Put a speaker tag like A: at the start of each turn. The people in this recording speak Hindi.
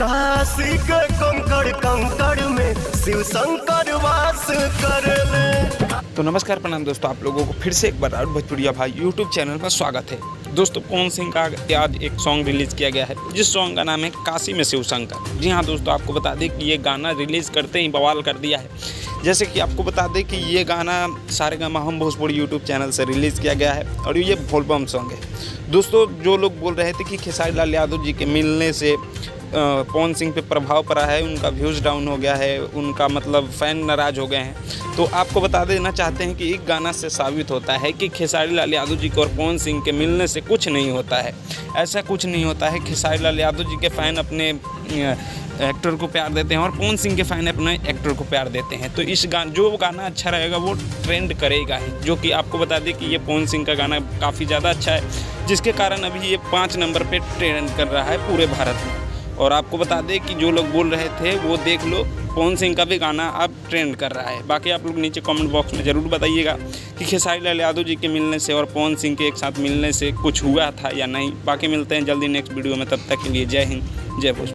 A: काशी के कंकड़ कंकड़ में शिव शंकर वास करले।
B: तो नमस्कार प्रणाम दोस्तों, आप लोगों को फिर से एक बार राउत भोजपुरिया भाई यूट्यूब चैनल पर स्वागत है। दोस्तों पवन सिंह का आज एक सॉन्ग रिलीज़ किया गया है जिस सॉन्ग का नाम है काशी में शिव शंकर। जी हाँ दोस्तों, आपको बता दें कि ये गाना रिलीज़ करते ही बवाल कर दिया है। जैसे कि आपको बता दें कि ये गाना सारेगामा हम भोजपुरी यूट्यूब चैनल से रिलीज़ किया गया है और ये बोलबम सॉन्ग है। दोस्तों जो लोग बोल रहे थे कि खेसारी लाल यादव जी के मिलने से पवन सिंह पे प्रभाव पड़ा है, उनका व्यूज़ डाउन हो गया है, उनका मतलब फ़ैन नाराज़ हो गए हैं, तो आपको बता देना चाहते हैं कि एक गाना से साबित होता है कि खेसारी लाल यादव जी को और पवन सिंह के मिलने से कुछ नहीं होता है। ऐसा कुछ नहीं होता है। खेसारी लाल यादव जी के फ़ैन अपने एक्टर को प्यार देते हैं और पवन सिंह के फ़ैन अपने एक्टर को प्यार देते हैं। तो इस जो गाना अच्छा रहेगा वो ट्रेंड करेगा ही, जो कि आपको बता दें कि ये पवन सिंह का गाना काफ़ी ज़्यादा अच्छा है, जिसके कारण अभी ये 5 नंबर पर ट्रेंड कर रहा है पूरे भारत में। और आपको बता दें कि जो लोग बोल रहे थे वो देख लो, पवन सिंह का भी गाना अब ट्रेंड कर रहा है। बाकी आप लोग नीचे कमेंट बॉक्स में ज़रूर बताइएगा कि खेसारी लाल यादव जी के मिलने से और पवन सिंह के एक साथ मिलने से कुछ हुआ था या नहीं। बाकी मिलते हैं जल्दी नेक्स्ट वीडियो में, तब तक के लिए जय हिंद, जय भोजपुर।